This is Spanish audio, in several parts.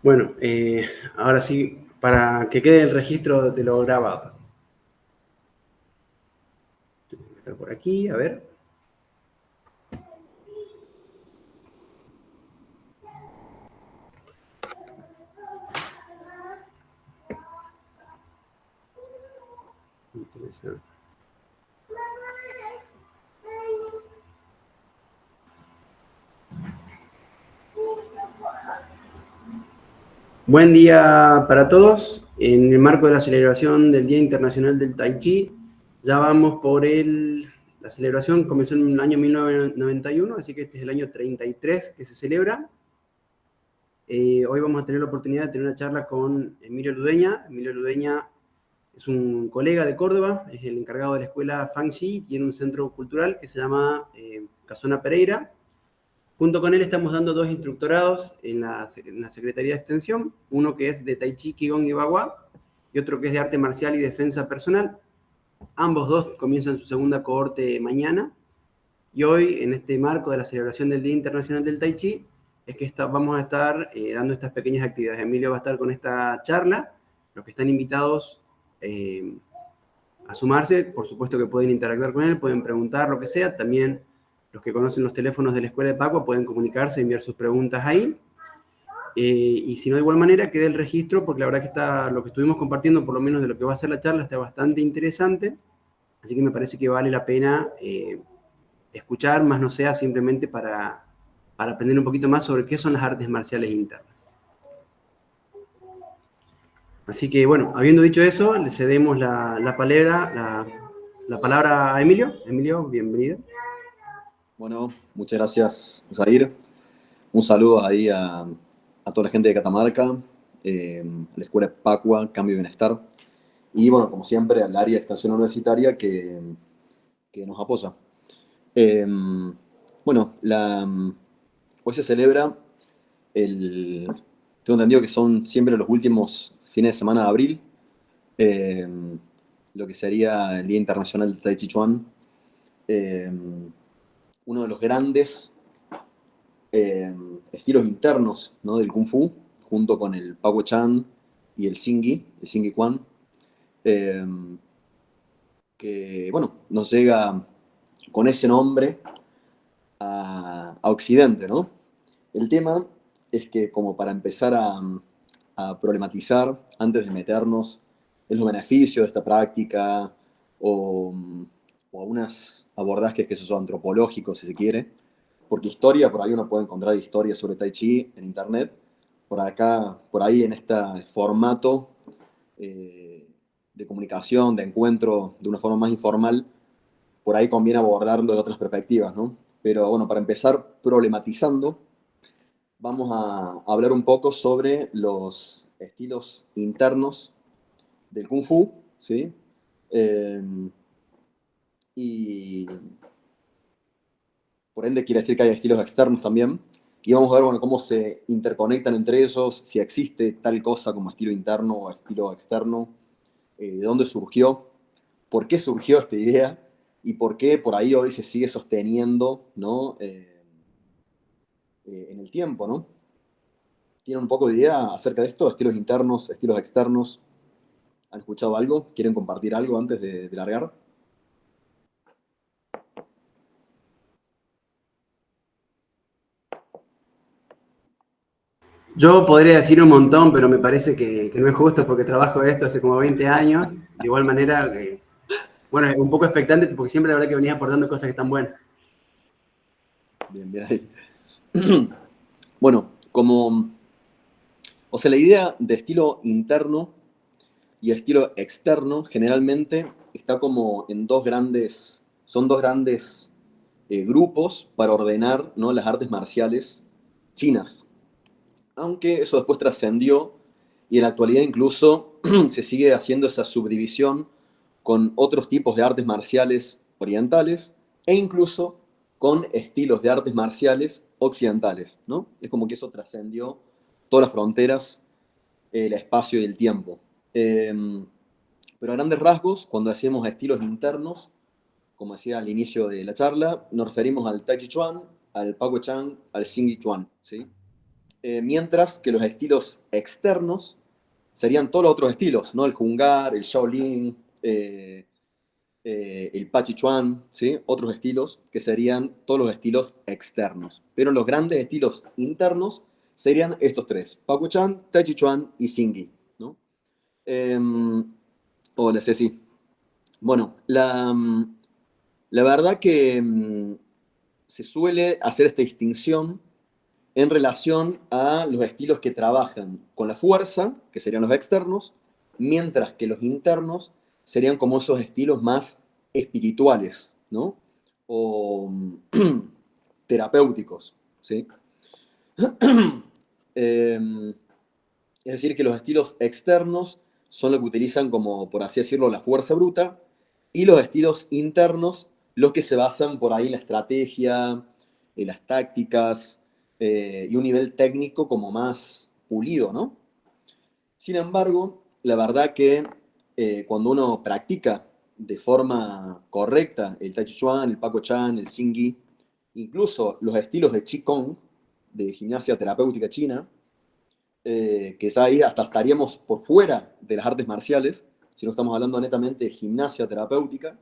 Bueno, ahora sí, para que quede el registro de lo grabado. Está por aquí, a ver. Interesante. Buen día para todos. En el marco de la celebración del Día Internacional del Tai Chi, ya vamos por la celebración comenzó en el año 1991, así que este es el año 33 que se celebra. Hoy vamos a tener la oportunidad de tener una charla con Emilio Ludeña. Emilio Ludeña es un colega de Córdoba, es el encargado de la escuela Fangxi, tiene un centro cultural que se llama Casona Pereira. Junto con él estamos dando dos instructorados en la Secretaría de Extensión, uno que es de Tai Chi, Qigong y Bagua, y otro que es de Arte Marcial y Defensa Personal. Ambos dos comienzan su segunda cohorte mañana, y hoy, en este marco de la celebración del Día Internacional del Tai Chi, es que vamos a estar dando estas pequeñas actividades. Emilio va a estar con esta charla, los que están invitados a sumarse, por supuesto que pueden interactuar con él, pueden preguntar lo que sea, también los que conocen los teléfonos de la Escuela de Paco pueden comunicarse, enviar sus preguntas ahí. Y si no, de igual manera, quede el registro, porque la verdad que lo que estuvimos compartiendo, por lo menos de lo que va a ser la charla, está bastante interesante. Así que me parece que vale la pena escuchar, más no sea simplemente para aprender un poquito más sobre qué son las artes marciales internas. Así que, bueno, habiendo dicho eso, le cedemos la palabra a Emilio. Emilio, bienvenido. Bueno, muchas gracias, Zair. Un saludo ahí a toda la gente de Catamarca, a la Escuela Pacua, Cambio y Bienestar. Y bueno, como siempre, al área de extensión universitaria que nos apoya. Eh, bueno, hoy se celebra tengo entendido que son siempre los últimos fines de semana de abril, eh, lo que sería el Día Internacional del Tai Chi Chuan. Eh, Uno de los grandes eh, estilos internos, ¿no?, del Kung Fu, junto con el Pao Chan y el Xingyi Quan, eh, que bueno, nos llega con ese nombre a Occidente, ¿no? El tema es que, como para empezar a problematizar, antes de meternos en los beneficios de esta práctica o, o algunos abordajes que son antropológicos, si se quiere, porque historia, por ahí uno puede encontrar historias sobre Tai Chi en internet, por acá, por ahí en este formato de comunicación, de encuentro de una forma más informal, por ahí conviene abordarlo de otras perspectivas, ¿no? Pero bueno, para empezar problematizando, vamos a hablar un poco sobre los estilos internos del Kung Fu, ¿sí? Eh, y por ende quiere decir que hay estilos externos también. Y vamos a ver, bueno, cómo se interconectan entre ellos, si existe tal cosa como estilo interno o estilo externo, de dónde surgió, por qué surgió esta idea y por qué por ahí hoy se sigue sosteniendo, ¿no? En el tiempo, ¿no? ¿Tienen un poco de idea acerca de esto? Estilos internos, estilos externos. ¿Han escuchado algo? ¿Quieren compartir algo antes de largar? Yo podría decir un montón, pero me parece que no es justo porque trabajo esto hace como 20 años. De igual manera, bueno, un poco expectante porque siempre la verdad que venía aportando cosas que están buenas. Bien, bien ahí. Bueno, o sea, la idea de estilo interno y estilo externo generalmente está como en son dos grandes grupos para ordenar, ¿no?, las artes marciales chinas. Aunque eso después trascendió y en la actualidad incluso se sigue haciendo esa subdivisión con otros tipos de artes marciales orientales e incluso con estilos de artes marciales occidentales, ¿no? Es como que eso trascendió todas las fronteras, el espacio y el tiempo. Pero a grandes rasgos, cuando decimos estilos internos, como decía al inicio de la charla, nos referimos al Tai Chi Chuan, al Pao Chan, al Xingyi Chuan, ¿sí? mientras que los estilos externos serían todos los otros estilos, ¿no? El Hungar, el Shaolin, el Pachichuan, ¿sí? Otros estilos que serían todos los estilos externos. Pero los grandes estilos internos serían estos tres: Pakuchan, Taichichuan y Xingyi, ¿no? Hola, Ceci. Bueno, la verdad que se suele hacer esta distinción en relación a los estilos que trabajan con la fuerza, que serían los externos, mientras que los internos serían como esos estilos más espirituales, ¿no? O terapéuticos, ¿sí? Eh, es decir, que los estilos externos son los que utilizan como, por así decirlo, la fuerza bruta, y los estilos internos los que se basan por ahí en la estrategia, en las tácticas, y un nivel técnico como más pulido, ¿no? Sin embargo, la verdad que cuando uno practica de forma correcta el Tai Chi Chuan, el Paco Chan, el Xingyi, incluso los estilos de Qigong, de gimnasia terapéutica china, que ya ahí hasta estaríamos por fuera de las artes marciales, si no estamos hablando netamente de gimnasia terapéutica.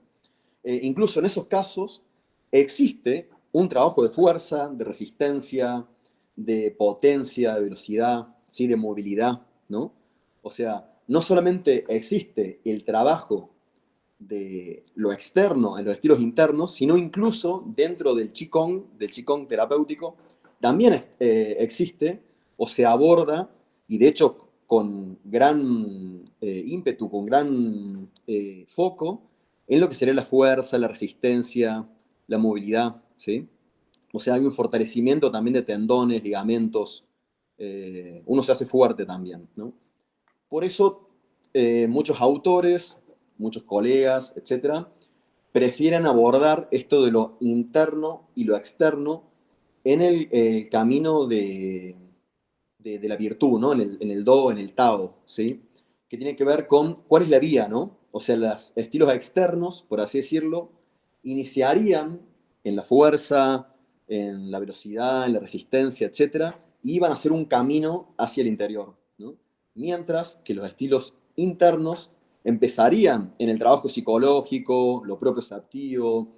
Incluso en esos casos existe un trabajo de fuerza, de resistencia, de potencia, de velocidad, ¿sí? De movilidad, ¿no? O sea, no solamente existe el trabajo de lo externo en los estilos internos, sino incluso dentro del Qigong terapéutico, también existe o se aborda, y de hecho con gran ímpetu, con gran foco, en lo que sería la fuerza, la resistencia, la movilidad, ¿sí? O sea, hay un fortalecimiento también de tendones, ligamentos, uno se hace fuerte también, ¿no? Por eso muchos autores, muchos colegas, etcétera, prefieren abordar esto de lo interno y lo externo en el camino de la virtud, ¿no? En el Do, en el Tao, ¿sí? Que tiene que ver con cuál es la vía, ¿no? O sea, los estilos externos, por así decirlo, iniciarían en la fuerza, en la velocidad, en la resistencia, etcétera, y van a hacer un camino hacia el interior, ¿no? Mientras que los estilos internos empezarían en el trabajo psicológico, lo propioceptivo,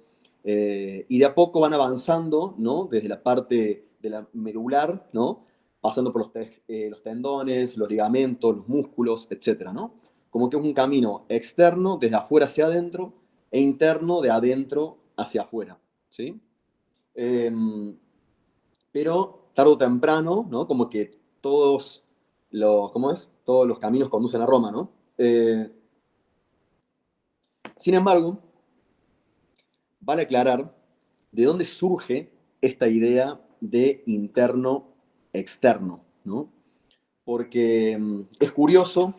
y de a poco van avanzando, ¿no? Desde la parte de la medular, ¿no? Pasando por los tendones, los ligamentos, los músculos, etcétera, ¿no? Como que es un camino externo desde afuera hacia adentro e interno de adentro hacia afuera, ¿sí? Pero tarde o temprano, ¿no? Como que todos ¿cómo es? Todos los caminos conducen a Roma, ¿no? Sin embargo, vale aclarar de dónde surge esta idea de interno-externo, ¿no? Porque es curioso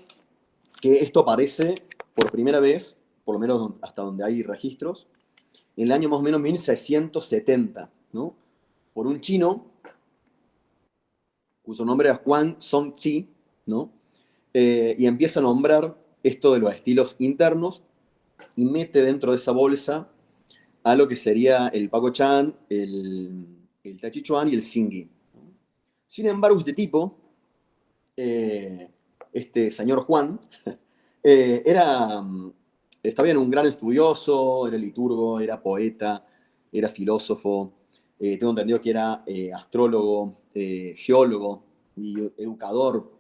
que esto aparece por primera vez, por lo menos hasta donde hay registros, en el año más o menos 1670, ¿no? Por un chino cuyo nombre era Juan Song-chi, ¿no? Y empieza a nombrar esto de los estilos internos y mete dentro de esa bolsa a lo que sería el Paco Chan, el Tai Chi Chuan y el Xingyi. Sin embargo, este tipo, este señor Juan, era, estaba bien, un gran estudioso, era liturgo, era poeta, era filósofo, tengo entendido que era astrólogo, geólogo y educador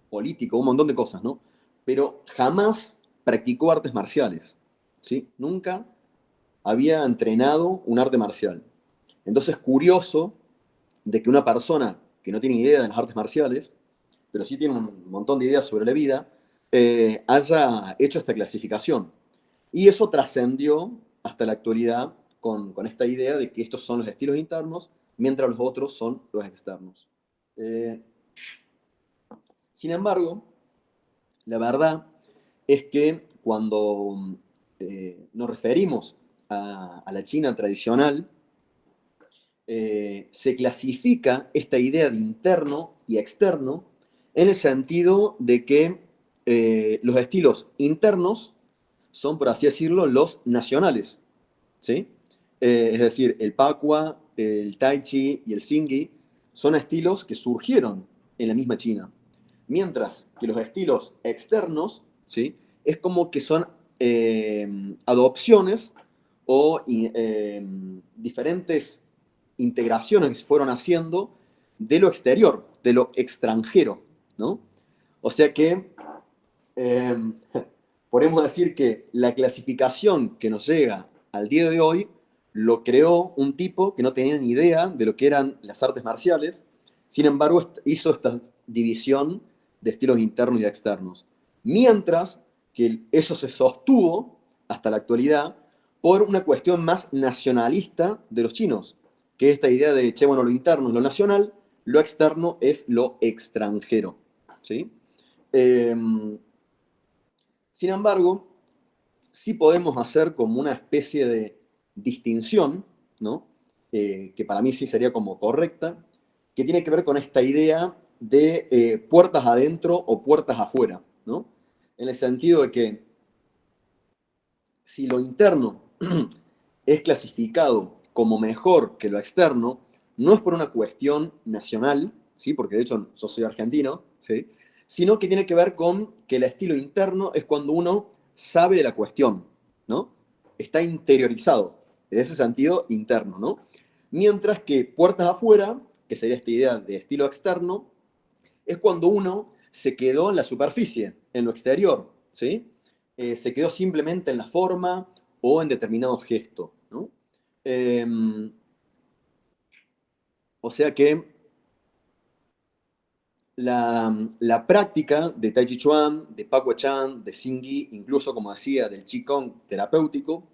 político, un montón de cosas, ¿no? Pero jamás practicó artes marciales, ¿sí? Nunca había entrenado un arte marcial. Entonces, curioso de que una persona que no tiene idea de las artes marciales, pero sí tiene un montón de ideas sobre la vida, haya hecho esta clasificación. Y eso trascendió hasta la actualidad con esta idea de que estos son los estilos internos, mientras los otros son los externos. Eh, Sin embargo, la verdad es que cuando nos referimos a la China tradicional, se clasifica esta idea de interno y externo en el sentido de que los estilos internos son, por así decirlo, los nacionales, ¿sí? Es decir, el Pakua, el Tai Chi y el Xingyi son estilos que surgieron en la misma China. Mientras que los estilos externos, ¿sí? Es como que son adopciones o diferentes integraciones que se fueron haciendo de lo exterior, de lo extranjero, ¿no? O sea que eh, podemos decir que la clasificación que nos llega al día de hoy lo creó un tipo que no tenía ni idea de lo que eran las artes marciales, sin embargo hizo esta división de estilos internos y externos. Mientras que eso se sostuvo hasta la actualidad por una cuestión más nacionalista de los chinos, que es esta idea de, che, bueno, lo interno es lo nacional, lo externo es lo extranjero, ¿sí? Eh, Sin embargo, sí podemos hacer como una especie de distinción, ¿no? Que para mí sí sería como correcta, que tiene que ver con esta idea de puertas adentro o puertas afuera, ¿no? En el sentido de que si lo interno es clasificado como mejor que lo externo, no es por una cuestión nacional, ¿sí? Porque de hecho yo soy argentino, ¿sí? Sino que tiene que ver con que el estilo interno es cuando uno sabe de la cuestión, ¿no? Está interiorizado, en ese sentido interno, ¿no? Mientras que puertas afuera, que sería esta idea de estilo externo, es cuando uno se quedó en la superficie, en lo exterior, ¿sí? Se quedó simplemente en la forma o en determinado gesto, ¿no? Eh, o sea que la práctica de Tai Chi Chuan, de Pakua Chan, de Xingyi, incluso como decía, del Qigong terapéutico,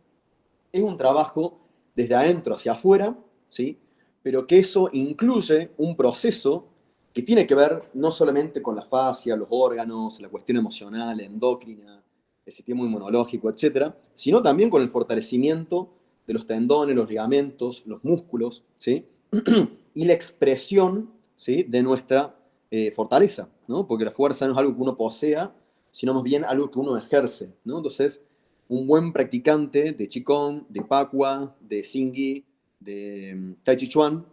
es un trabajo desde adentro hacia afuera, ¿sí? Pero que eso incluye un proceso que tiene que ver no solamente con la fascia, los órganos, la cuestión emocional, endocrina, el sistema inmunológico, etcétera, sino también con el fortalecimiento de los tendones, los ligamentos, los músculos, ¿sí? Y la expresión, ¿sí? De nuestra fortaleza, ¿no? Porque la fuerza no es algo que uno posea, sino más bien algo que uno ejerce, ¿no? Entonces, un buen practicante de Qigong, de Pakua, de Xingyi, de Tai Chi Chuan,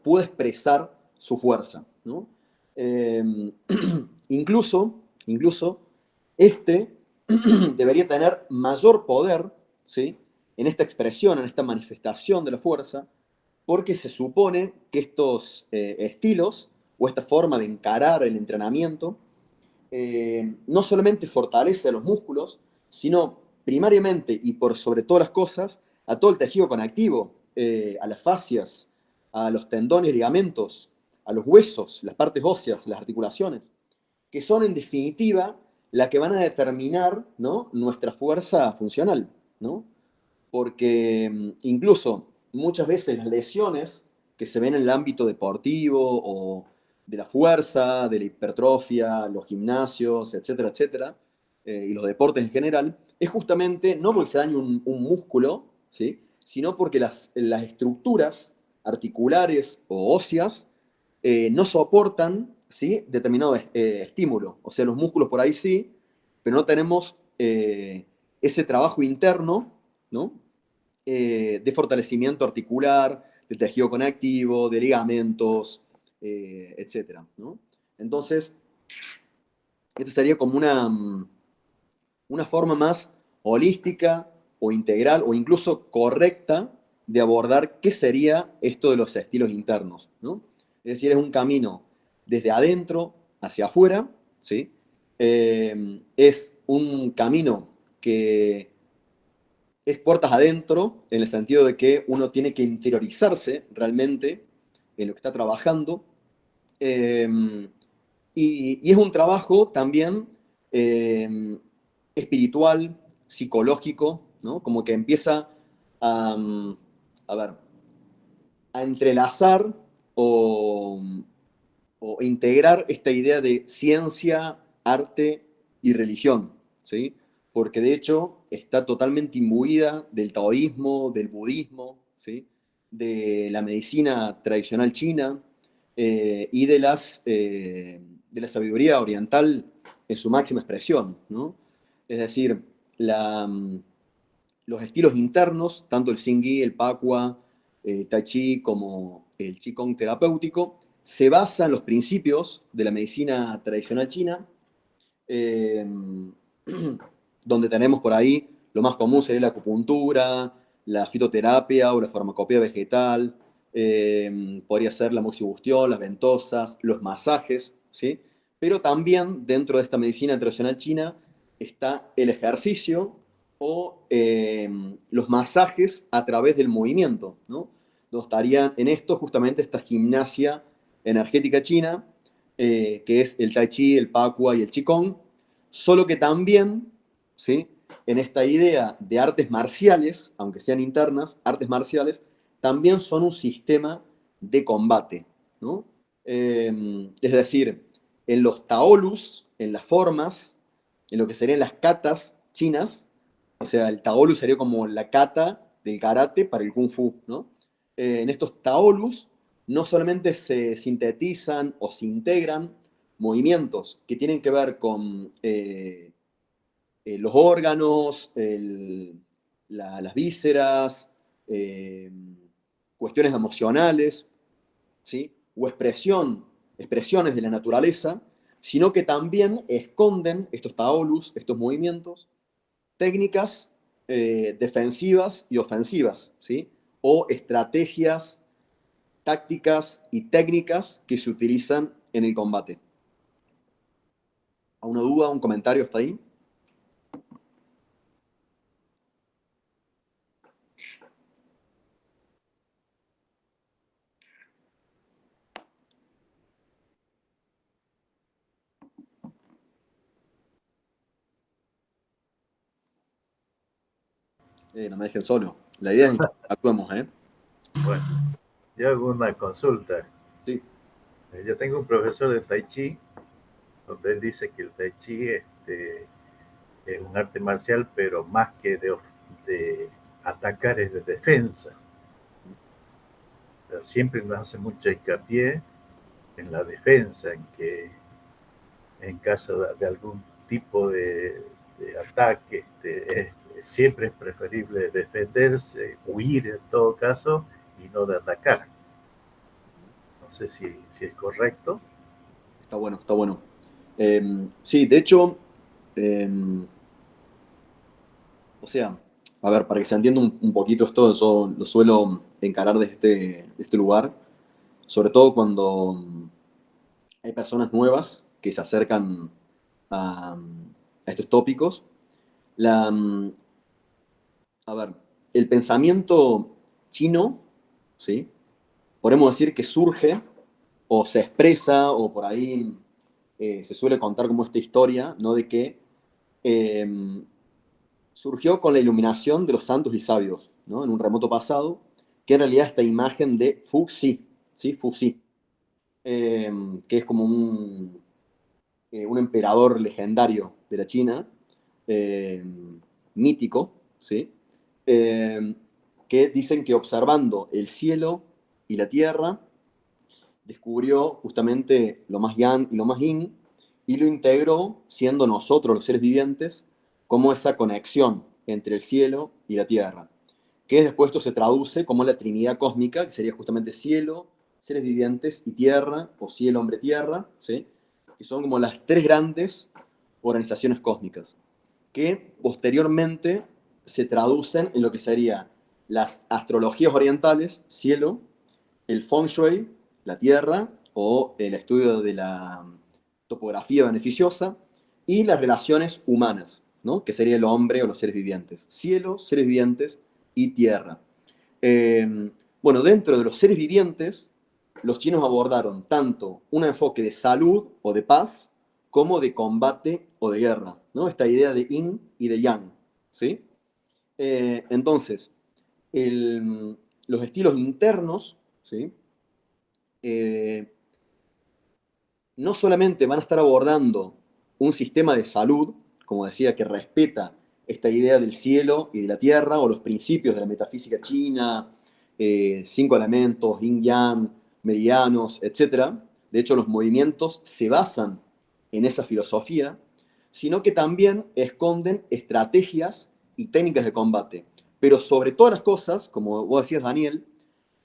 puede expresar su fuerza, ¿no? Eh, incluso, este debería tener mayor poder, ¿sí? En esta expresión, en esta manifestación de la fuerza, porque se supone que estos estilos o esta forma de encarar el entrenamiento no solamente fortalece a los músculos, sino primariamente y por sobre todas las cosas, a todo el tejido conectivo, a las fascias, a los tendones, ligamentos, a los huesos, las partes óseas, las articulaciones, que son en definitiva la que van a determinar, ¿no? Nuestra fuerza funcional, ¿no? Porque incluso muchas veces las lesiones que se ven en el ámbito deportivo o de la fuerza, de la hipertrofia, los gimnasios, etcétera, etcétera, y los deportes en general, es justamente no porque se dañe un músculo, ¿sí? Sino porque las estructuras articulares o óseas no soportan, ¿sí? Determinado estímulo. O sea, los músculos por ahí sí, pero no tenemos ese trabajo interno, ¿no? De fortalecimiento articular, de tejido conectivo, de ligamentos, etcétera, ¿no? Entonces, esta sería como una forma más holística o integral o incluso correcta de abordar qué sería esto de los estilos internos, ¿no? Es decir, es un camino desde adentro hacia afuera, ¿sí? Es un camino que es puertas adentro, en el sentido de que uno tiene que interiorizarse realmente en lo que está trabajando. Eh, y es un trabajo también espiritual, psicológico, ¿no? Como que empieza a, a ver, a entrelazar o, o integrar esta idea de ciencia, arte y religión, ¿sí? Porque de hecho está totalmente imbuida del taoísmo, del budismo, ¿sí? De la medicina tradicional china y de la sabiduría oriental en su máxima expresión, ¿no? Es decir, la, los estilos internos, tanto el Xingyi, el Pakua, el Tai Chi como el Qigong terapéutico, se basa en los principios de la medicina tradicional china, eh, donde tenemos por ahí, lo más común sería la acupuntura, la fitoterapia o la farmacopea vegetal, podría ser la moxibustión, las ventosas, los masajes, ¿sí? Pero también dentro de esta medicina tradicional china está el ejercicio o los masajes a través del movimiento, ¿no? Donde estarían en esto justamente esta gimnasia energética china, que es el tai chi, el pakua y el qigong, solo que también, ¿sí? En esta idea de artes marciales, aunque sean internas, artes marciales, también son un sistema de combate, ¿no? Es decir, en los taolus, en las formas, en lo que serían las katas chinas, o sea, el taolu sería como la kata del karate para el kung fu, ¿no? En estos taolus no solamente se sintetizan o se integran movimientos que tienen que ver con los órganos, las vísceras, eh, cuestiones emocionales, ¿sí? O expresiones de la naturaleza, sino que también esconden estos taolus, estos movimientos, técnicas defensivas y ofensivas, ¿sí? O estrategias tácticas y técnicas que se utilizan en el combate. ¿Alguna duda, un comentario hasta ahí? No me dejen solo. La idea es que actuemos, ¿eh? Bueno, yo hago una consulta. Sí. Yo tengo un profesor de Tai Chi, donde él dice que el Tai Chi es un arte marcial, pero más que de atacar es de defensa. Pero siempre nos hace mucho hincapié en la defensa, en que en caso de algún tipo de ataque, siempre es preferible defenderse, huir en todo caso, y no de atacar. No sé si es correcto. Está bueno, está bueno. Sí, de hecho, o sea, a ver, para que se entienda un poquito esto, yo lo suelo encarar de este lugar, sobre todo cuando hay personas nuevas que se acercan a estos tópicos. La, a ver, el pensamiento chino, ¿sí? Podemos decir que surge o se expresa o por ahí se suele contar como esta historia, ¿no? De que eh, surgió con la iluminación de los santos y sabios, ¿no? En un remoto pasado, que en realidad esta imagen de Fuxi, ¿sí? Fuxi, eh, que es como un emperador legendario de la China, eh, mítico, ¿sí? Eh, que dicen que observando el cielo y la tierra, descubrió justamente lo más yang y lo más yin, y lo integró, siendo nosotros los seres vivientes, como esa conexión entre el cielo y la tierra, que después esto se traduce como la Trinidad cósmica, que sería justamente cielo, seres vivientes y tierra, o cielo, hombre, tierra, ¿sí? Que son como las tres grandes organizaciones cósmicas, que posteriormente se traducen en lo que sería las astrologías orientales, cielo, el feng shui, la tierra, o el estudio de la topografía beneficiosa, y las relaciones humanas, ¿no? Que sería el hombre o los seres vivientes. Cielo, seres vivientes y tierra. Bueno, dentro de los seres vivientes, los chinos abordaron tanto un enfoque de salud o de paz, como de combate o de guerra, ¿no? Esta idea de yin y de yang, ¿sí? Entonces, los estilos internos, ¿sí? Eh, no solamente van a estar abordando un sistema de salud, como decía, que respeta esta idea del cielo y de la tierra, o los principios de la metafísica china, cinco elementos, yin yang, meridianos, etc. De hecho, los movimientos se basan en esa filosofía, sino que también esconden estrategias y técnicas de combate. Pero sobre todas las cosas, como vos decías, Daniel,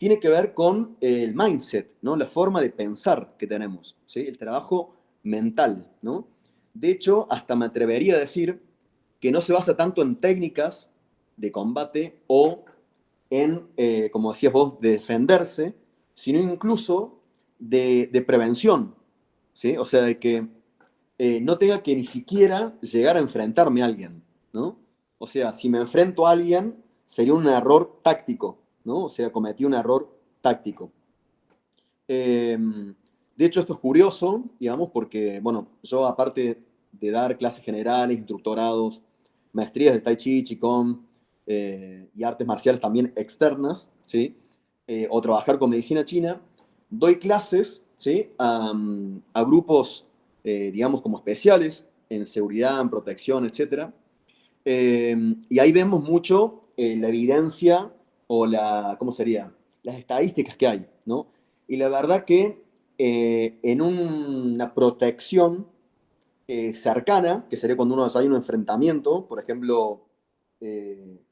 tiene que ver con el mindset, ¿no? La forma de pensar que tenemos, ¿sí? El trabajo mental, ¿no? De hecho, hasta me atrevería a decir que no se basa tanto en técnicas de combate o en, como decías vos, de defenderse, sino incluso de prevención, ¿sí? O sea, de que no tenga que ni siquiera llegar a enfrentarme a alguien, ¿no? O sea, si me enfrento a alguien, sería un error táctico, ¿no? O sea, cometí un error táctico. Eh, de hecho, esto es curioso, digamos, porque, bueno, yo aparte de dar clases generales, instructorados, maestrías de Tai Chi, Qigong y artes marciales también externas, ¿sí? O trabajar con medicina china, doy clases, ¿sí? A grupos, digamos, como especiales, en seguridad, en protección, etcétera. Y ahí vemos mucho la evidencia o la, ¿cómo sería? Las estadísticas que hay, ¿no? Y la verdad que en una protección cercana, que sería cuando hay un enfrentamiento, por ejemplo,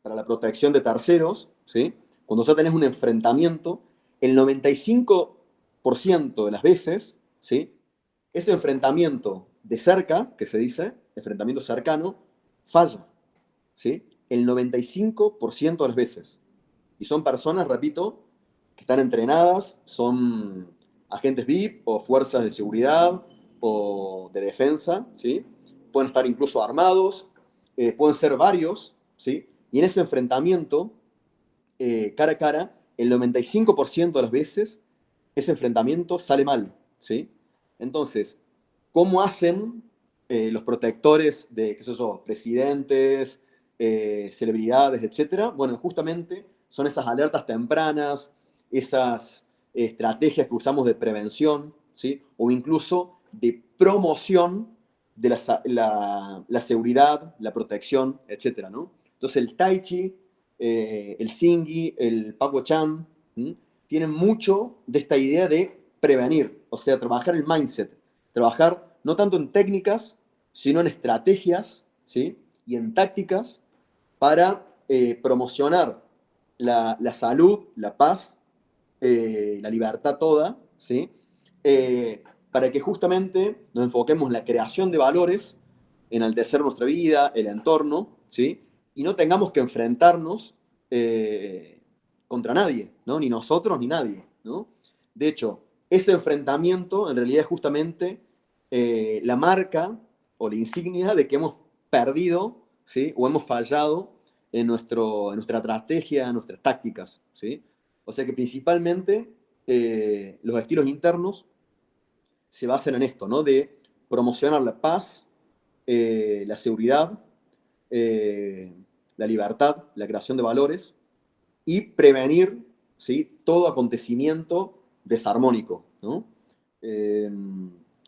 para la protección de terceros, ¿sí? Cuando ya tenés un enfrentamiento, el 95% de las veces, ¿sí? Ese enfrentamiento de cerca, que se dice, enfrentamiento cercano, falla, ¿sí? El 95% de las veces. Y son personas, repito, que están entrenadas, son agentes VIP o fuerzas de seguridad o de defensa, ¿sí? Pueden estar incluso armados, pueden ser varios, ¿sí? Y en ese enfrentamiento, cara a cara, el 95% de las veces, ese enfrentamiento sale mal, ¿sí? Entonces, ¿cómo hacen los protectores de, qué sé yo, presidentes, celebridades, etcétera? Bueno, justamente son esas alertas tempranas, esas estrategias que usamos de prevención, ¿sí? O incluso de promoción de la seguridad, la protección, etcétera, ¿no? Entonces el Tai Chi, el Xingyi, el Paco Chan, tienen mucho de esta idea de prevenir, o sea, trabajar el mindset, trabajar no tanto en técnicas, sino en estrategias, ¿sí? Y en tácticas para promocionar la salud, la paz, la libertad toda, ¿sí? Para que justamente nos enfoquemos en la creación de valores, enaltecer nuestra vida, el entorno, ¿sí? Y no tengamos que enfrentarnos contra nadie, ¿no? Ni nosotros ni nadie, ¿no? De hecho, ese enfrentamiento en realidad es justamente la marca o la insignia de que hemos perdido, ¿sí? O hemos fallado en nuestra estrategia, en nuestras tácticas, ¿sí? O sea que principalmente los estilos internos se basan en esto, ¿no? De promocionar la paz, la seguridad, eh, la libertad, la creación de valores y prevenir, ¿sí? Todo acontecimiento desarmónico, ¿no? Eh,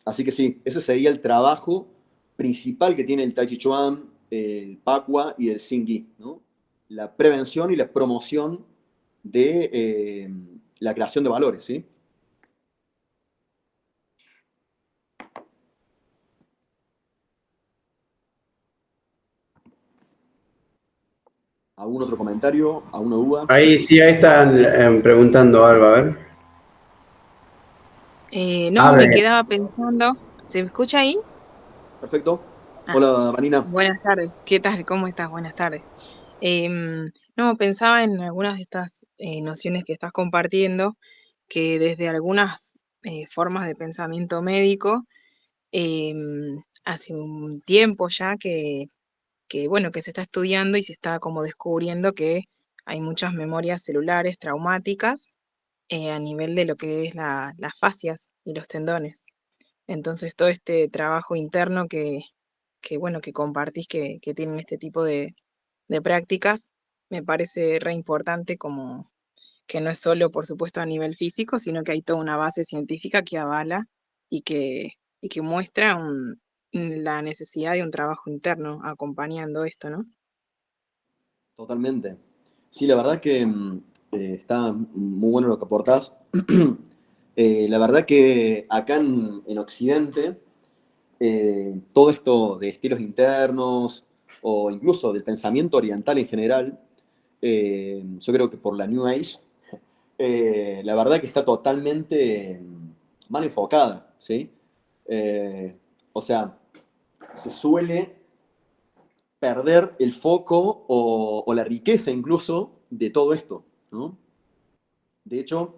Así que sí, ese sería el trabajo principal que tiene el Tai Chi Chuan, el Pakua y el Xingyi, ¿no? La prevención y la promoción de la creación de valores, ¿sí? ¿Algún otro comentario? ¿Alguna duda? Ahí sí, ahí están preguntando algo, a ver. A No, me ver, quedaba pensando, ¿se me escucha ahí? Perfecto. Ah, Hola, Vanina. buenas tardes, ¿qué tal? ¿Cómo estás? Buenas tardes. No, pensaba en algunas de estas nociones que estás compartiendo, que desde algunas formas de pensamiento médico, hace un tiempo ya bueno, que se está estudiando y se está como descubriendo que hay muchas memorias celulares traumáticas a nivel de lo que es las fascias y los tendones. Entonces, todo este trabajo interno bueno, que compartís que tienen este tipo de prácticas, me parece re importante como que no es solo, por supuesto, a nivel físico, sino que hay toda una base científica que avala y que muestra la necesidad de un trabajo interno acompañando esto, ¿no? Totalmente. Sí, la verdad que está muy bueno lo que aportás. La verdad que acá en Occidente, todo esto de estilos internos o incluso del pensamiento oriental en general, yo creo que por la New Age, la verdad que está totalmente mal enfocada, ¿sí? O sea, se suele perder el foco o la riqueza incluso de todo esto, ¿no? De hecho,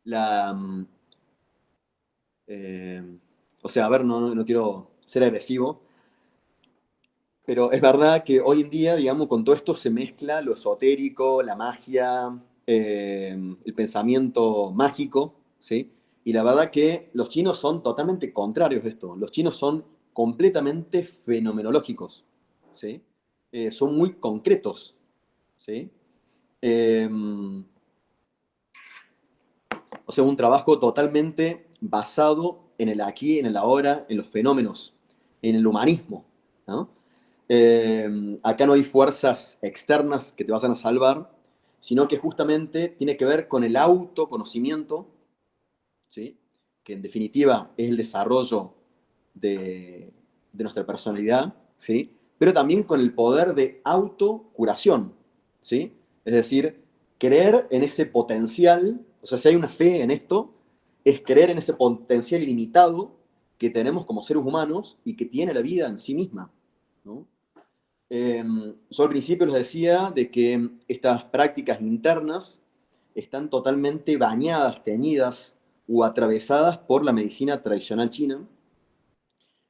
la, o sea, a ver, no quiero ser agresivo, pero es verdad que hoy en día, digamos, con todo esto se mezcla lo esotérico, la magia, el pensamiento mágico, ¿sí? Y la verdad que los chinos son totalmente contrarios a esto. Los chinos son completamente fenomenológicos, ¿sí? Son muy concretos, ¿sí? Eh, o sea, un trabajo totalmente basado en el aquí, en el ahora, en los fenómenos, en el humanismo, ¿no? Acá no hay fuerzas externas que te vayan a salvar, sino que justamente tiene que ver con el autoconocimiento, ¿sí? Que en definitiva es el desarrollo de nuestra personalidad, ¿sí? Pero también con el poder de autocuración, ¿sí? Es decir, creer en ese potencial, o sea, si hay una fe en esto, es creer en ese potencial ilimitado que tenemos como seres humanos y que tiene la vida en sí misma, ¿no? Yo al principio les decía de que estas prácticas internas están totalmente bañadas, teñidas o atravesadas por la medicina tradicional china.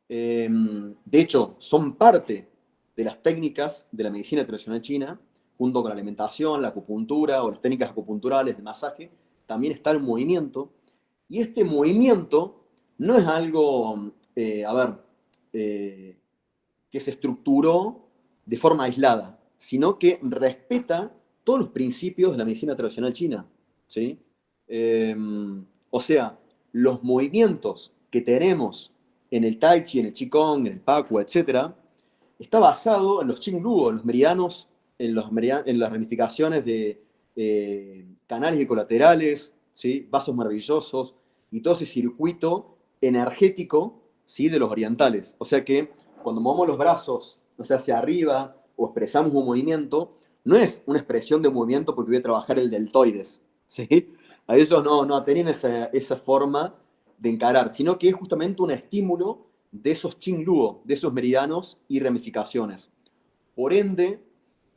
De hecho, son parte de las técnicas de la medicina tradicional china, junto con la alimentación, la acupuntura o las técnicas acupunturales de masaje, también está el movimiento. Y este movimiento no es algo, que se estructuró de forma aislada, sino que respeta todos los principios de la medicina tradicional china, ¿sí? Eh, o sea, los movimientos que tenemos en el Tai Chi, en el Qigong, en el Pakua, etc., está basado en los Qingluo, en los meridianos, en las ramificaciones de canales y colaterales, ¿sí? Vasos maravillosos y todo ese circuito energético, ¿sí? De los orientales. O sea que cuando movemos los brazos, o sea, hacia arriba o expresamos un movimiento, no es una expresión de movimiento porque voy a trabajar el deltoides, ¿sí? A ellos no tenían esa forma de encarar, sino que es justamente un estímulo de esos Qingluo, de esos meridianos y ramificaciones. Por ende,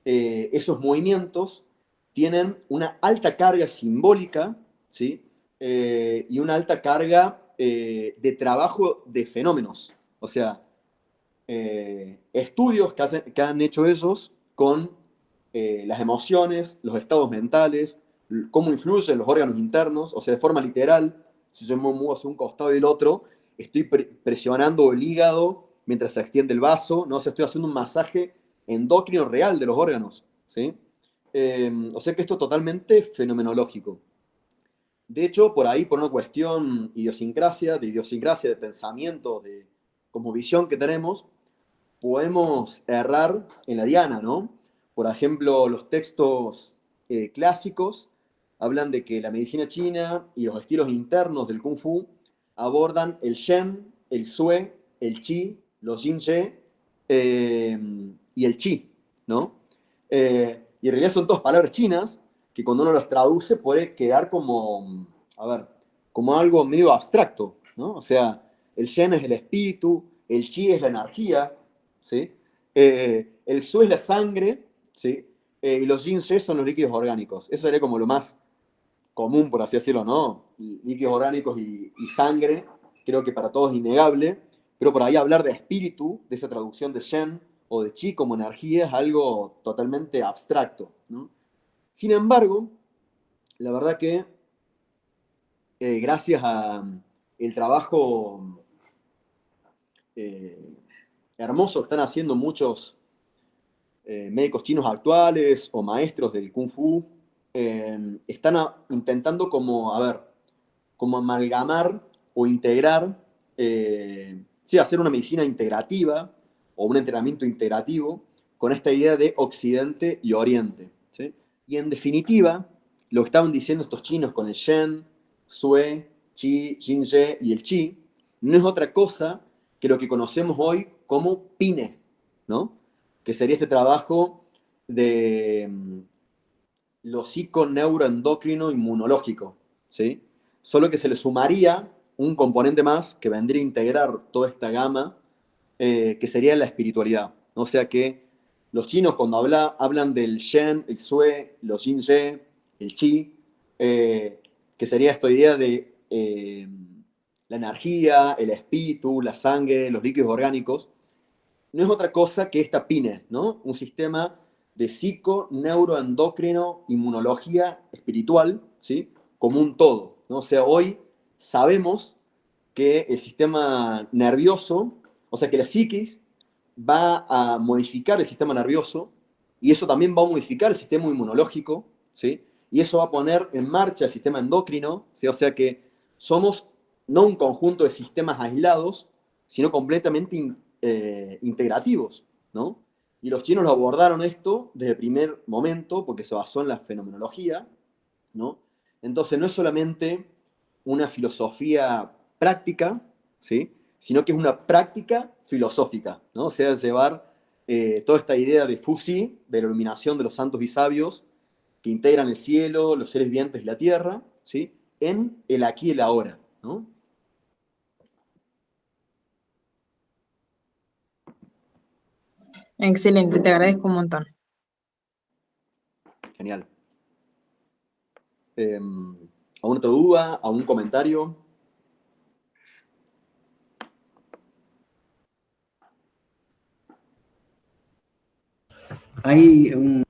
esos movimientos tienen una alta carga simbólica, ¿sí? Y una alta carga de trabajo de fenómenos. O sea, estudios que han hecho ellos con las emociones, los estados mentales, cómo influyen los órganos internos, o sea, de forma literal, si yo me muevo hacia un costado y el otro, estoy presionando el hígado mientras se extiende el vaso, ¿no? O sea, estoy haciendo un masaje endocrino real de los órganos, ¿sí? O sea que esto es totalmente fenomenológico. De hecho, por ahí, por una cuestión idiosincrasia de pensamiento, de como visión que tenemos, podemos errar en la diana, ¿no? Por ejemplo, los textos clásicos hablan de que la medicina china y los estilos internos del Kung Fu abordan el Shen, el Sui, el Qi, los Yin eh, y el Qi, ¿no? Y en realidad son todas palabras chinas que cuando uno las traduce puede quedar como, a ver, como algo medio abstracto, ¿no? O sea, el Shen es el espíritu, el Qi es la energía, ¿sí? El Su es la sangre, ¿sí? Y los Yin son los líquidos orgánicos. Eso sería como lo más común, por así decirlo, ¿no? Líquidos orgánicos y sangre, creo que para todos es innegable, pero por ahí hablar de espíritu, de esa traducción de Shen o de Chi como energía es algo totalmente abstracto, ¿no? Sin embargo, la verdad que gracias a el trabajo eh, hermoso que están haciendo muchos médicos chinos actuales o maestros del Kung Fu, están intentando como, a ver, como amalgamar o integrar, sí, hacer una medicina integrativa o un entrenamiento integrativo con esta idea de Occidente y Oriente, ¿sí? Y en definitiva, lo que estaban diciendo estos chinos con el Shen, Sui, Qi, Jingye y el Qi, no es otra cosa que lo que conocemos hoy como Pine, ¿no? Que sería este trabajo de lo psiconeuroendocrino inmunológico, ¿sí? Solo que se le sumaría un componente más que vendría a integrar toda esta gama, que sería la espiritualidad. O sea que los chinos cuando hablan del Shen, el Sui, los Yin Ye, el Qi, que sería esta idea de la energía, el espíritu, la sangre, los líquidos orgánicos, no es otra cosa que esta PINE, ¿no? Un sistema de psico-neuroendocrino inmunología espiritual, ¿sí? Como un todo, ¿no? O sea, hoy sabemos que el sistema nervioso, o sea, que la psiquis va a modificar el sistema nervioso y eso también va a modificar el sistema inmunológico, ¿sí? Y eso va a poner en marcha el sistema endocrino, ¿sí? O sea que somos no un conjunto de sistemas aislados, sino completamente integrativos, ¿no? Y los chinos lo abordaron esto desde el primer momento porque se basó en la fenomenología, ¿no? Entonces no es solamente una filosofía práctica, ¿sí? Sino que es una práctica filosófica, ¿no? O sea, llevar toda esta idea de Fuxi, de la iluminación de los santos y sabios, que integran el cielo, los seres vivientes y la tierra, ¿sí? En el aquí y el ahora, ¿no? Excelente, te agradezco un montón. Genial. ¿Alguna otra duda? ¿Algún comentario? Hay un...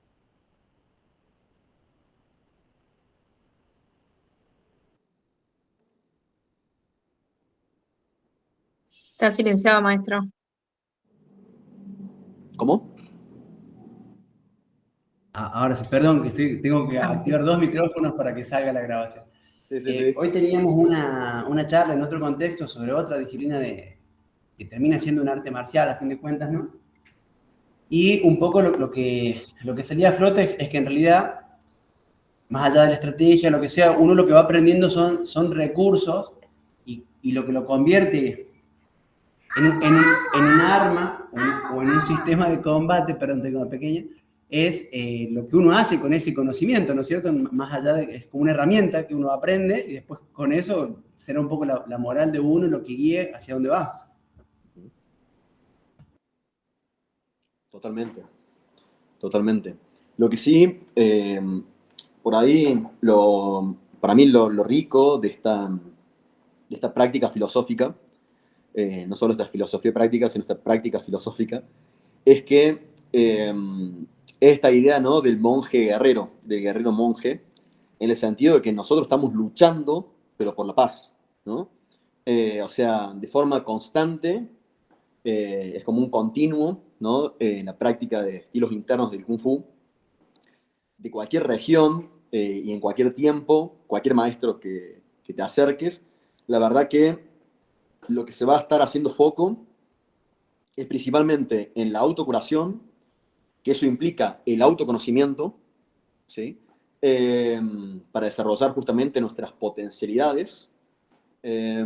Está silenciado, maestro. ¿Cómo? Ahora sí, perdón, que tengo que Ah, sí. activar dos micrófonos para que salga la grabación. Sí, sí, sí. Hoy teníamos una charla en otro contexto sobre otra disciplina que termina siendo un arte marcial, a fin de cuentas, ¿no? Y un poco lo que salía a flote es que en realidad, más allá de la estrategia, lo que sea, uno lo que va aprendiendo son recursos y lo que lo convierte en un arma o en un sistema de combate, perdón, tengo una pequeña, es lo que uno hace con ese conocimiento, ¿no es cierto? Más allá de, es como una herramienta que uno aprende y después con eso será un poco la moral de uno lo que guíe hacia dónde va. Totalmente, totalmente. Lo que sí, por ahí, para mí lo rico de esta práctica filosófica, no solo esta filosofía práctica, sino esta práctica filosófica, es que esta idea, ¿no? Del monje guerrero, del guerrero monje, en el sentido de que nosotros estamos luchando, pero por la paz, ¿no? O sea, de forma constante, es como un continuo, ¿no? En la práctica de estilos internos del Kung Fu, de cualquier región y en cualquier tiempo, cualquier maestro que te acerques, la verdad que lo que se va a estar haciendo foco es principalmente en la autocuración, que eso implica el autoconocimiento, ¿sí? Para desarrollar justamente nuestras potencialidades eh,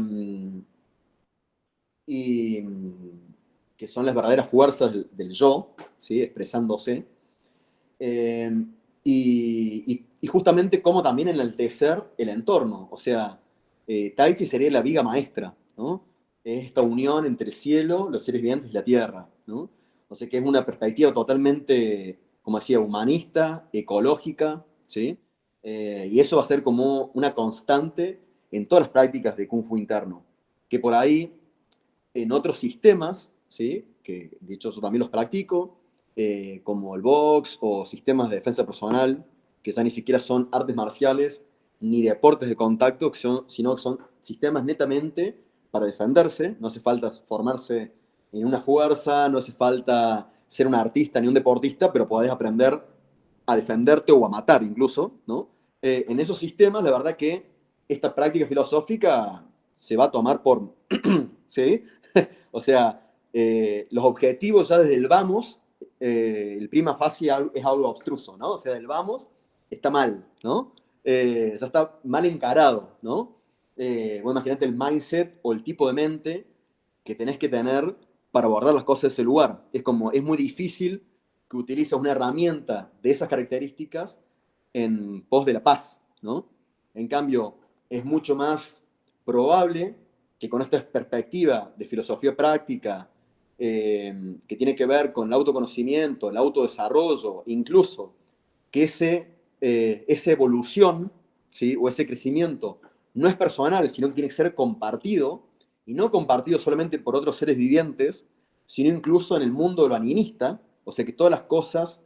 y que son las verdaderas fuerzas del yo, ¿sí? Expresándose. Eh, y justamente cómo también enaltecer el entorno. O sea, Tai Chi sería la viga maestra, ¿no? Es esta unión entre el cielo, los seres vivientes y la tierra, ¿no? O sea que es una perspectiva totalmente, como decía, humanista, ecológica, ¿sí? Y eso va a ser como una constante en todas las prácticas de Kung Fu interno. Que por ahí, en otros sistemas, ¿sí? Que de hecho yo también los practico, como el box o sistemas de defensa personal, que ya ni siquiera son artes marciales ni deportes de contacto, sino que son sistemas netamente para defenderse. No hace falta formarse en una fuerza, no hace falta ser un artista ni un deportista, pero podés aprender a defenderte o a matar incluso, ¿no? En esos sistemas, la verdad que esta práctica filosófica se va a tomar por, ¿sí? O sea, los objetivos ya desde el vamos, el prima facie es algo abstruso, ¿no? O sea, el vamos está mal, ¿no? Ya está mal encarado, ¿no? Vos imaginate el mindset o el tipo de mente que tenés que tener para abordar las cosas de ese lugar. Es como, es muy difícil que utilices una herramienta de esas características en pos de la paz, ¿no? En cambio, es mucho más probable que con esta perspectiva de filosofía práctica, que tiene que ver con el autoconocimiento, el autodesarrollo, incluso que esa evolución, ¿sí? O ese crecimiento no es personal, sino que tiene que ser compartido, y no compartido solamente por otros seres vivientes, sino incluso en el mundo de lo animista, o sea que todas las cosas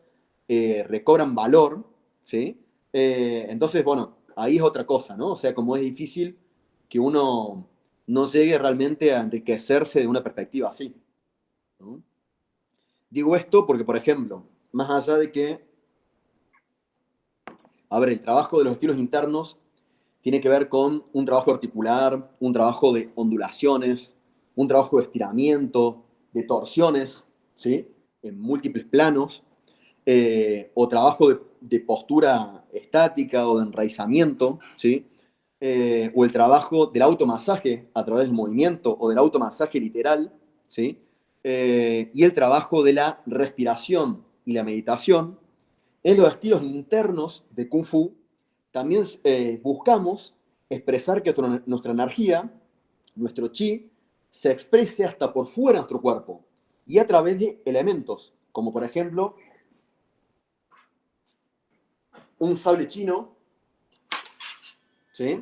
recobran valor, ¿sí? Entonces, bueno, ahí es otra cosa, ¿no? O sea, como es difícil que uno no llegue realmente a enriquecerse de una perspectiva así, ¿no? Digo esto porque, por ejemplo, más allá de que, a ver, el trabajo de los estilos internos tiene que ver con un trabajo articular, un trabajo de ondulaciones, un trabajo de estiramiento, de torsiones, ¿sí? En múltiples planos, o trabajo de postura estática o de enraizamiento, ¿sí? O el trabajo del automasaje a través del movimiento o del automasaje literal, ¿sí? Y el trabajo de la respiración y la meditación. En los estilos internos de Kung Fu también buscamos expresar que nuestra energía, nuestro chi, se exprese hasta por fuera de nuestro cuerpo y a través de elementos, como por ejemplo un sable chino, ¿sí?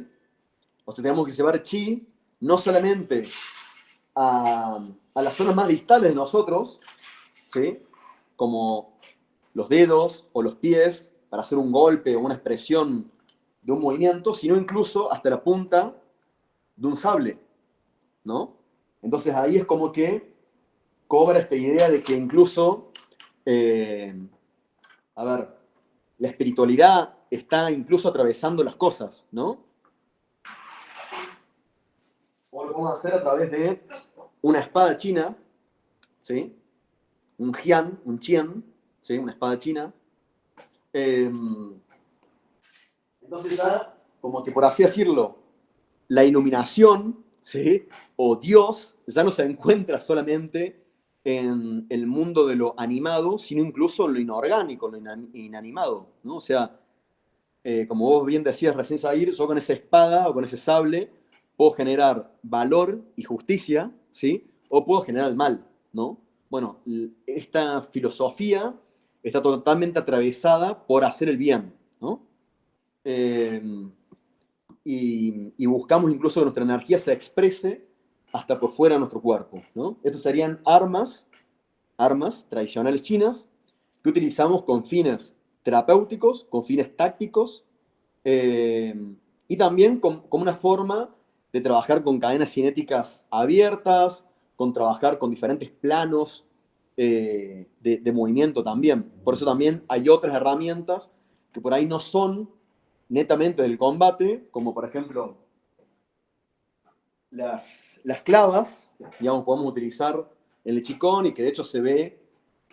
O sea, tenemos que llevar chi no solamente a las zonas más distales de nosotros, ¿sí? Como los dedos o los pies para hacer un golpe o una expresión de un movimiento, sino incluso hasta la punta de un sable, ¿no? Entonces ahí es como que cobra esta idea de que incluso, eh, a ver, la espiritualidad está incluso atravesando las cosas, ¿no? O lo vamos a hacer a través de una espada china, ¿sí? Un jian, un qian, ¿sí? Una espada china. Eh, entonces ya, como que por así decirlo, la iluminación, ¿sí? O Dios ya no se encuentra solamente en el mundo de lo animado, sino incluso en lo inorgánico, en lo inanimado, ¿no? O sea, como vos bien decías recién, Zair, yo con esa espada o con ese sable puedo generar valor y justicia, ¿sí? O puedo generar el mal, ¿no? Bueno, esta filosofía está totalmente atravesada por hacer el bien, ¿no? Eh, y buscamos incluso que nuestra energía se exprese hasta por fuera de nuestro cuerpo, ¿no? Estos serían armas tradicionales chinas que utilizamos con fines terapéuticos, con fines tácticos, eh, y también como una forma de trabajar con cadenas cinéticas abiertas, con trabajar con diferentes planos de movimiento también. Por eso también hay otras herramientas que por ahí no son netamente del combate, como por ejemplo las clavas, digamos, podemos utilizar en el Qigong y que de hecho se ve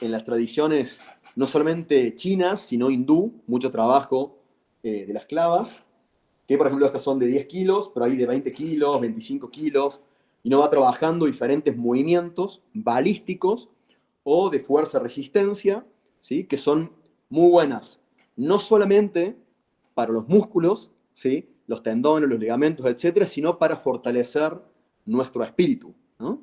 en las tradiciones no solamente chinas, sino hindú, mucho trabajo de las clavas, que por ejemplo estas son de 10 kilos, pero hay de 20 kilos, 25 kilos, y uno va trabajando diferentes movimientos balísticos o de fuerza-resistencia, ¿sí? Que son muy buenas, no solamente para los músculos, ¿sí? Los tendones, los ligamentos, etcétera, sino para fortalecer nuestro espíritu, ¿no?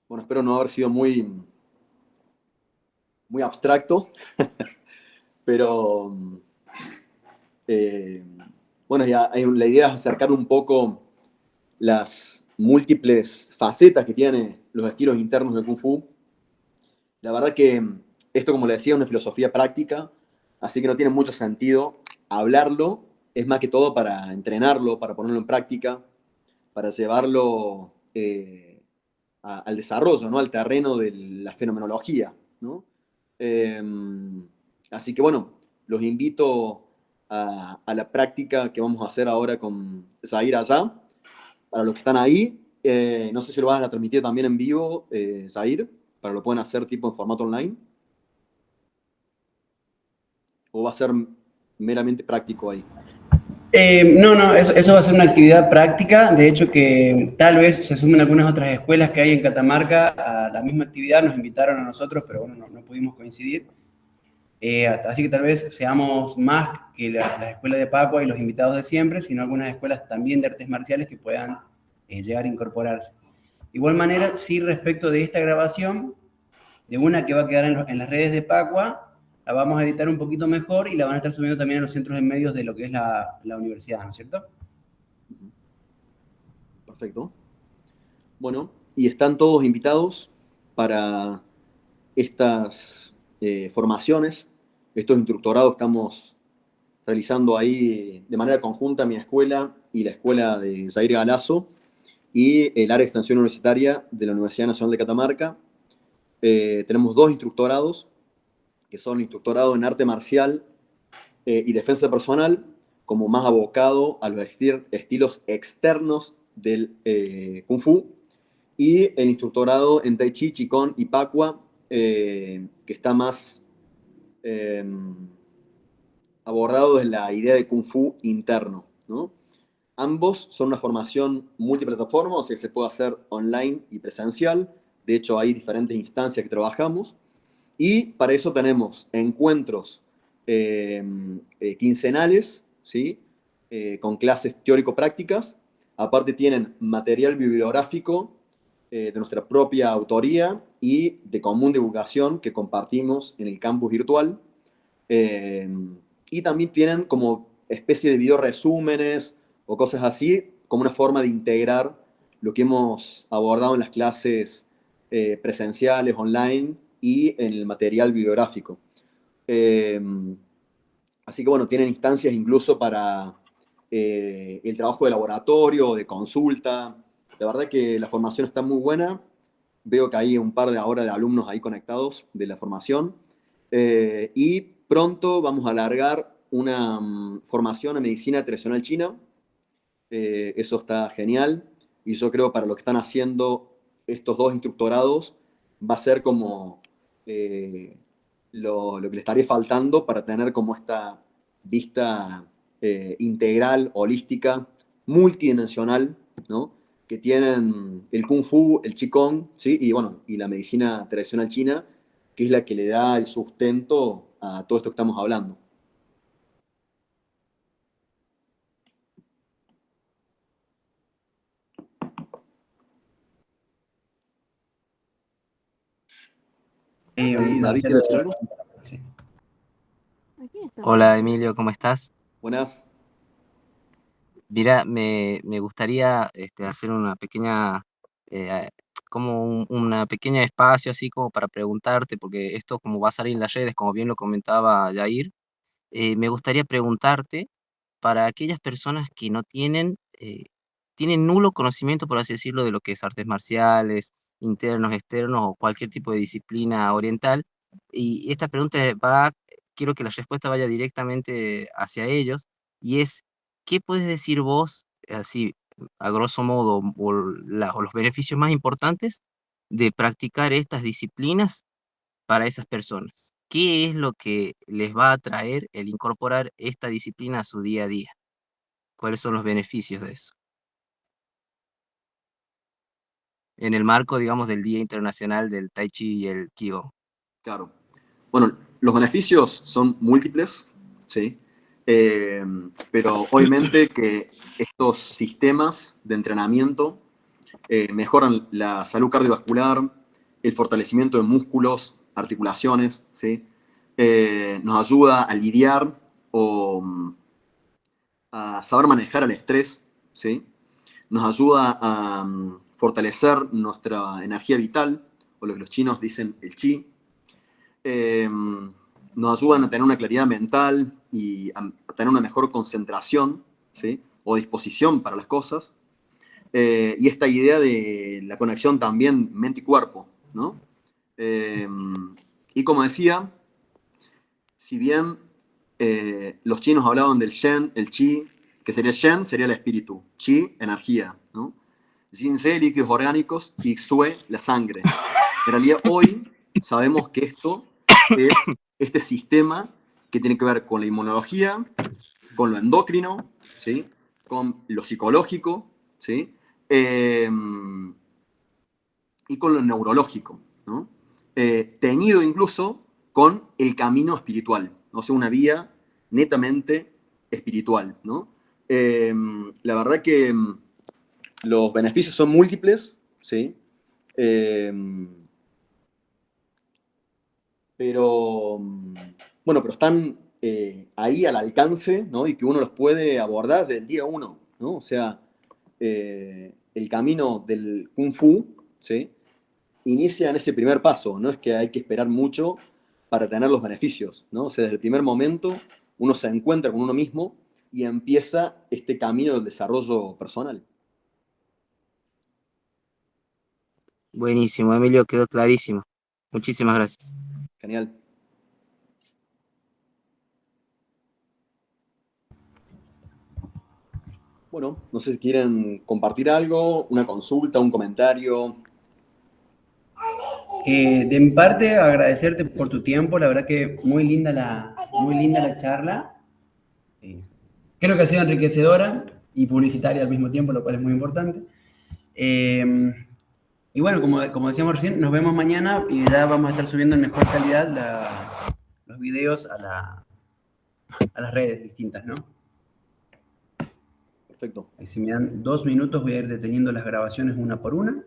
Bueno, espero no haber sido muy abstracto, pero eh, bueno, la idea es acercar un poco las múltiples facetas que tiene los estilos internos del Kung Fu. La verdad que esto, como le decía, es una filosofía práctica, así que no tiene mucho sentido hablarlo, es más que todo para entrenarlo, para ponerlo en práctica, para llevarlo al desarrollo, ¿no? Al terreno de la fenomenología, ¿no? Eh, Así que bueno, los invito a la práctica que vamos a hacer ahora con Zair allá. Para los que están ahí, no sé si lo van a transmitir también en vivo, Zair, para lo pueden hacer tipo en formato online, o va a ser meramente práctico ahí. No, eso va a ser una actividad práctica. De hecho, que tal vez se sumen algunas otras escuelas que hay en Catamarca a la misma actividad. Nos invitaron a nosotros, pero bueno, no pudimos coincidir. Así que tal vez seamos más que la escuela de Pacua y los invitados de siempre, sino algunas escuelas también de artes marciales que puedan llegar a incorporarse. De igual manera, sí, respecto de esta grabación, de una que va a quedar en las redes de Pacua, la vamos a editar un poquito mejor y la van a estar subiendo también a los centros de medios de lo que es la universidad, ¿no es cierto? Perfecto. Bueno, y están todos invitados para estas formaciones, estos instructorados que estamos realizando ahí de manera conjunta mi escuela y la escuela de Zaire Galazo y el área de extensión universitaria de la Universidad Nacional de Catamarca. Tenemos 2 instructorados, que son el instructorado en arte marcial y defensa personal, como más abocado a los estilos externos del Kung Fu, y el instructorado en Tai Chi, Qigong y Pacua, que está más abordado desde la idea de Kung Fu interno, ¿no? Ambos son una formación multiplataforma, o sea que se puede hacer online y presencial. De hecho, hay diferentes instancias que trabajamos. Y para eso tenemos encuentros quincenales, ¿sí? Con clases teórico-prácticas. Aparte tienen material bibliográfico de nuestra propia autoría y de común divulgación que compartimos en el campus virtual. Y también tienen como especie de video resúmenes o cosas así, como una forma de integrar lo que hemos abordado en las clases presenciales, online y en el material bibliográfico. Así que bueno, tienen instancias incluso para el trabajo de laboratorio, de consulta. La verdad que la formación está muy buena. Veo que hay un par de ahora de alumnos ahí conectados de la formación. Y pronto vamos a alargar una formación en medicina tradicional china. Eso está genial. Y yo creo para lo que están haciendo estos 2 instructorados va a ser como lo que le estaría faltando para tener como esta vista integral, holística, multidimensional, ¿no? Que tienen el Kung Fu, el Qigong, ¿sí? Y bueno, y la medicina tradicional china, que es la que le da el sustento a todo esto que estamos hablando. Ahí, David, Marcelo, ¿quieres decir algo? sí. Hola Emilio, ¿cómo estás? Buenas. Mira, me gustaría hacer una pequeña, como una pequeña espacio así como para preguntarte, porque esto como va a salir en las redes, como bien lo comentaba Jair, me gustaría preguntarte para aquellas personas que no tienen nulo conocimiento, por así decirlo, de lo que es artes marciales, internos, externos o cualquier tipo de disciplina oriental, y esta pregunta quiero que la respuesta vaya directamente hacia ellos, y es, ¿qué puedes decir vos, así, a grosso modo, o los beneficios más importantes de practicar estas disciplinas para esas personas? ¿Qué es lo que les va a traer el incorporar esta disciplina a su día a día? ¿Cuáles son los beneficios de eso? En el marco, digamos, del Día Internacional del Tai Chi y el Qigong. Claro. Bueno, los beneficios son múltiples, ¿sí? Pero obviamente que estos sistemas de entrenamiento mejoran la salud cardiovascular, el fortalecimiento de músculos, articulaciones, ¿sí? Nos ayuda a lidiar o a saber manejar el estrés, ¿sí? Nos ayuda a fortalecer nuestra energía vital, o lo que los chinos dicen el chi. Nos ayudan a tener una claridad mental y a tener una mejor concentración, ¿sí? O disposición para las cosas. Y esta idea de la conexión también mente y cuerpo, ¿no? Y como decía, si bien los chinos hablaban del Shen, el Qi, que sería Shen, sería el espíritu, Qi, energía, ¿no? Yin-Se, líquidos orgánicos, y Xue, la sangre. En realidad hoy sabemos que esto es este sistema que tiene que ver con la inmunología, con lo endocrino, ¿sí? Con lo psicológico, ¿sí? Y con lo neurológico, ¿no? Teñido incluso con el camino espiritual, ¿no? O sea, una vía netamente espiritual, ¿no? La verdad que los beneficios son múltiples, ¿sí? Pero, bueno, pero están ahí al alcance, ¿no? Y que uno los puede abordar desde el día uno, ¿no? O sea, el camino del Kung Fu, ¿sí? Inicia en ese primer paso, no es que hay que esperar mucho para tener los beneficios, ¿no? O sea, desde el primer momento uno se encuentra con uno mismo y empieza este camino del desarrollo personal. Buenísimo, Emilio, quedó clarísimo. Muchísimas gracias. Genial. Bueno, no sé si quieren compartir algo, una consulta, un comentario. De mi parte, agradecerte por tu tiempo, la verdad que muy linda la charla. Creo que ha sido enriquecedora y publicitaria al mismo tiempo, lo cual es muy importante. Y bueno, como decíamos recién, nos vemos mañana y ya vamos a estar subiendo en mejor calidad los videos a las redes distintas, ¿no? Perfecto. Y si me dan 2 minutos voy a ir deteniendo las grabaciones una por una.